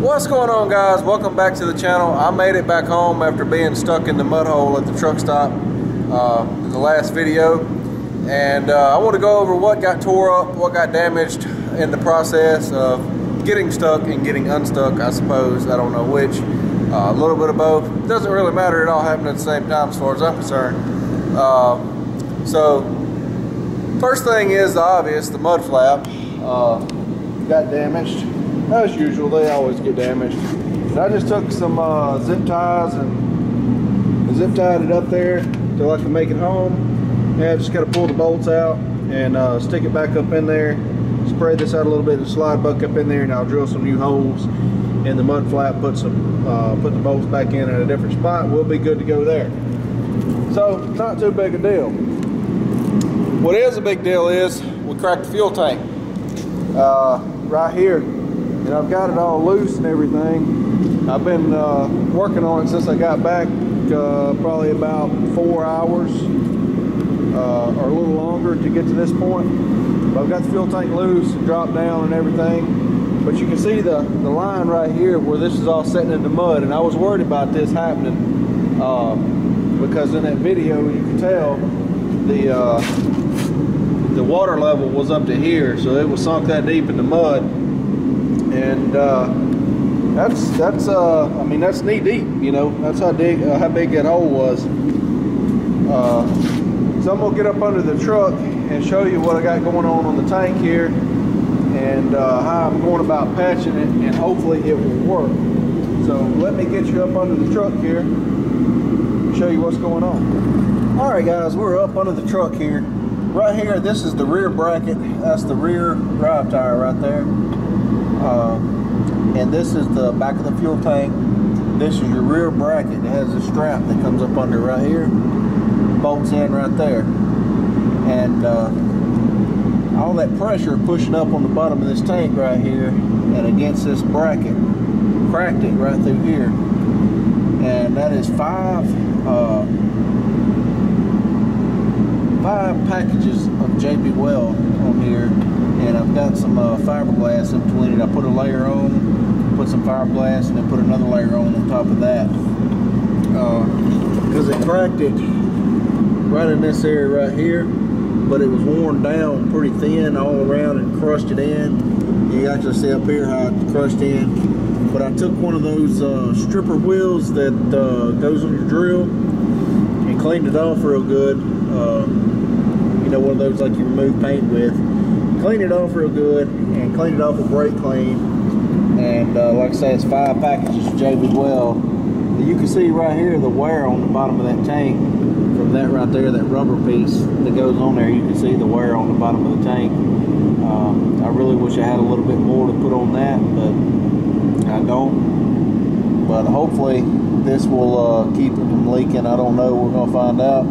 What's going on, guys? Welcome back to the channel. I made it back home after being stuck in the mud hole at the truck stop in the last video, and I want to go over what got tore up, what got damaged in the process of getting stuck and getting unstuck, I suppose. I don't know which. A little bit of both. It doesn't really matter. It all happened at the same time as far as I'm concerned. So first thing is the obvious, the mud flap got damaged. As usual, they always get damaged. And I just took some zip ties and zip tied it up there till I can make it home. Yeah, just gotta pull the bolts out and stick it back up in there. Spray this out a little bit and slide buck up in there, and I'll drill some new holes in the mud flap, put the bolts back in at a different spot. We'll be good to go there. So, not too big a deal. What is a big deal is we cracked the fuel tank right here. And I've got it all loose and everything. I've been working on it since I got back, probably about 4 hours or a little longer to get to this point. But I've got the fuel tank loose and dropped down and everything. But you can see the line right here where this is all setting in the mud. And I was worried about this happening because in that video you can tell the water level was up to here. So it was sunk that deep in the mud. And I mean, that's knee deep, you know. That's how big that hole was. So I'm gonna get up under the truck and show you what I got going on the tank here, and how I'm going about patching it, and hopefully it will work. So let me get you up under the truck here and show you what's going on. All right, guys, we're up under the truck here. Right here, this is the rear bracket. That's the rear drive tire right there. And this is the back of the fuel tank. This is your rear bracket. It has a strap that comes up under right here, bolts in right there, and all that pressure pushing up on the bottom of this tank right here and against this bracket cracked it right through here. And that is five packages of JB Weld on here. And I've got some fiberglass in between it. I put a layer on, put some fiberglass, and then put another layer on top of that. Because it cracked it right in this area right here, but it was worn down pretty thin all around and crushed it in. You can actually see up here how it crushed in. But I took one of those stripper wheels that goes on your drill and cleaned it off real good. You know, one of those like you remove paint with. Cleaned it off real good and cleaned it off with brake clean, and like I say, it's 5 packages of JB Weld. You can see right here the wear on the bottom of that tank from that right there, that rubber piece that goes on there. You can see the wear on the bottom of the tank. I really wish I had a little bit more to put on that, but I don't. But hopefully this will keep it from leaking. I don't know. We're gonna find out.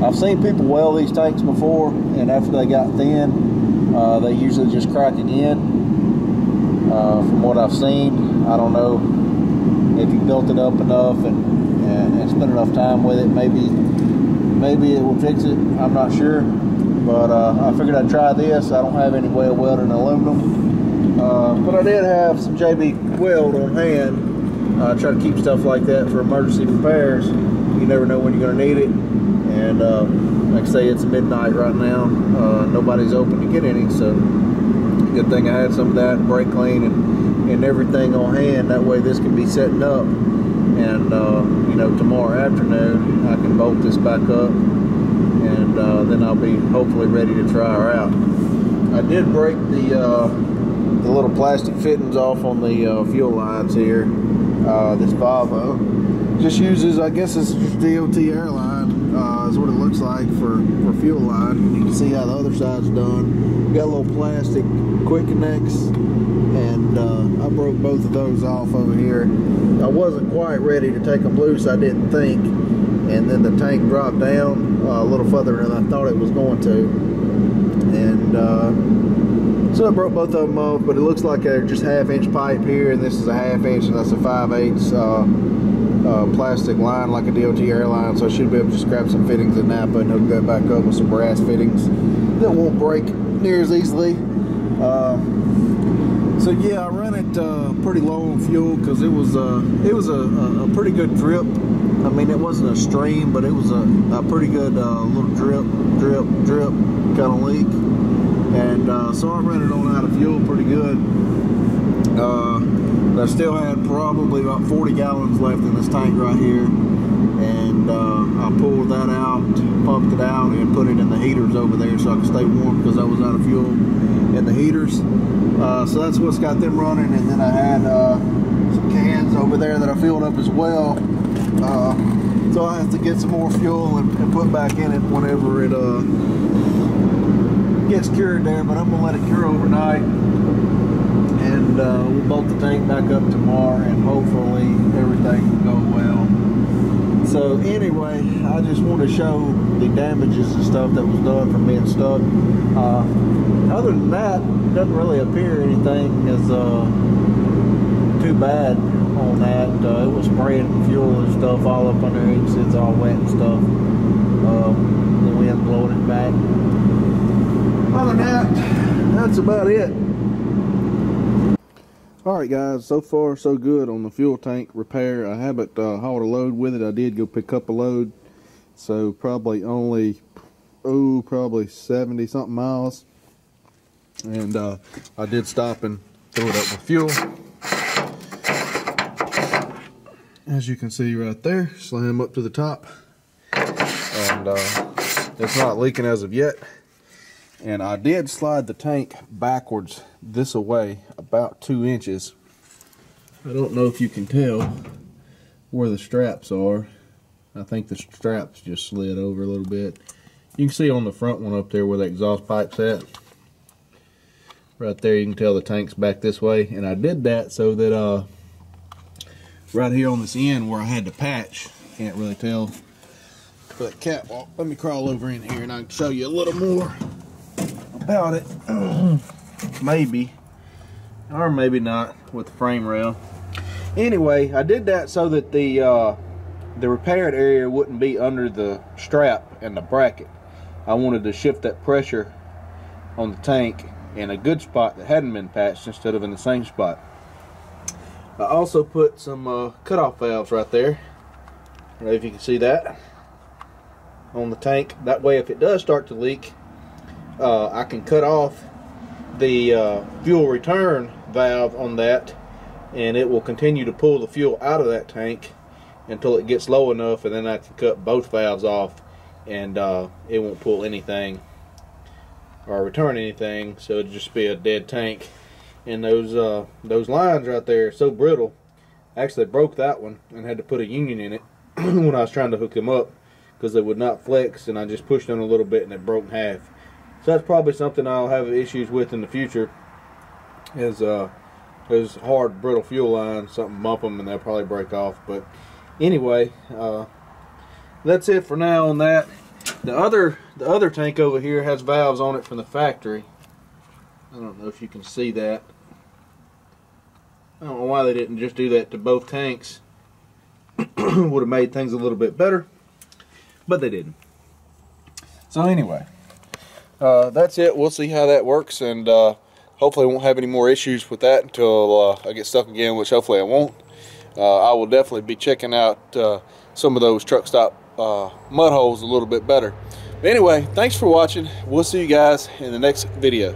I've seen people weld these tanks before, and after they got thin, they usually just crack again. From what I've seen, I don't know if you built it up enough and spent enough time with it. Maybe it will fix it. I'm not sure, but I figured I'd try this. I don't have any way of welding aluminum, but I did have some JB Weld on hand. I try to keep stuff like that for emergency repairs. You never know when you're going to need it. And like I say, it's midnight right now. Nobody's open to get any, so good thing I had some of that, brake clean and everything on hand. That way this can be setting up, and you know, tomorrow afternoon I can bolt this back up, and then I'll be hopefully ready to try her out. I did break the little plastic fittings off on the fuel lines here. This Volvo just uses, I guess it's just DOT airline. Is what it looks like for fuel line. You can see how the other side's done. We got a little plastic quick connects, and I broke both of those off over here. I wasn't quite ready to take them loose, I didn't think, and then the tank dropped down a little further than I thought it was going to, and so I broke both of them off. But it looks like they're just 1/2 inch pipe here, and this is a 1/2 inch, and that's a 5/8 plastic line like a DOT airline, so I should be able to just grab some fittings in Napa and hook that back up with some brass fittings that won't break near as easily. So yeah, I ran it pretty low on fuel because it was a pretty good drip. I mean, it wasn't a stream, but it was a pretty good little drip kind of leak. And so I ran it on out of fuel pretty good. I still had probably about 40 gallons left in this tank right here. And I pulled that out, pumped it out, and put it in the heaters over there so I could stay warm because I was out of fuel in the heaters. So that's what's got them running. And then I had some cans over there that I filled up as well. So I have to get some more fuel and put back in it whenever it gets cured there. But I'm gonna let it cure overnight, and we'll bolt the tank back up tomorrow, and hopefully everything will go well. So anyway, I just want to show the damages and stuff that was done from being stuck. Other than that, it doesn't really appear anything is too bad on that. It was spraying fuel and stuff all up under it. It's all wet and stuff. The wind blowing it back. Other than that, that's about it. Alright guys, so far so good on the fuel tank repair. I haven't hauled a load with it. I did go pick up a load, so probably only probably 70 something miles, and I did stop and fill it up with fuel. As you can see right there, slam up to the top, and it's not leaking as of yet. And I did slide the tank backwards this away about 2 inches. I don't know if you can tell where the straps are. I think the straps just slid over a little bit. You can see on the front one up there where the exhaust pipe's at. Right there you can tell the tank's back this way. And I did that so that right here on this end where I had the patch, can't really tell. But catwalk, let me crawl over in here and I can show you a little more about it. Maybe, or maybe not with the frame rail. Anyway, I did that so that the repaired area wouldn't be under the strap and the bracket. I wanted to shift that pressure on the tank in a good spot that hadn't been patched instead of in the same spot. I also put some cutoff valves right there. I don't know if you can see that on the tank. That way if it does start to leak, I can cut off the fuel return valve on that, and it will continue to pull the fuel out of that tank until it gets low enough, and then I can cut both valves off, and it won't pull anything or return anything, so it'll just be a dead tank. And those lines right there are so brittle. I actually broke that one and had to put a union in it when I was trying to hook them up because they would not flex, and I just pushed them a little bit and it broke in half. So that's probably something I'll have issues with in the future, is those hard brittle fuel lines. Something bump them and they'll probably break off. But anyway, that's it for now on that. The other tank over here has valves on it from the factory. I don't know if you can see that. I don't know why they didn't just do that to both tanks. Would have made things a little bit better, but they didn't. So anyway, that's it. We'll see how that works, and hopefully I won't have any more issues with that until I get stuck again, which hopefully I won't. I will definitely be checking out some of those truck stop mud holes a little bit better. But anyway, thanks for watching. We'll see you guys in the next video.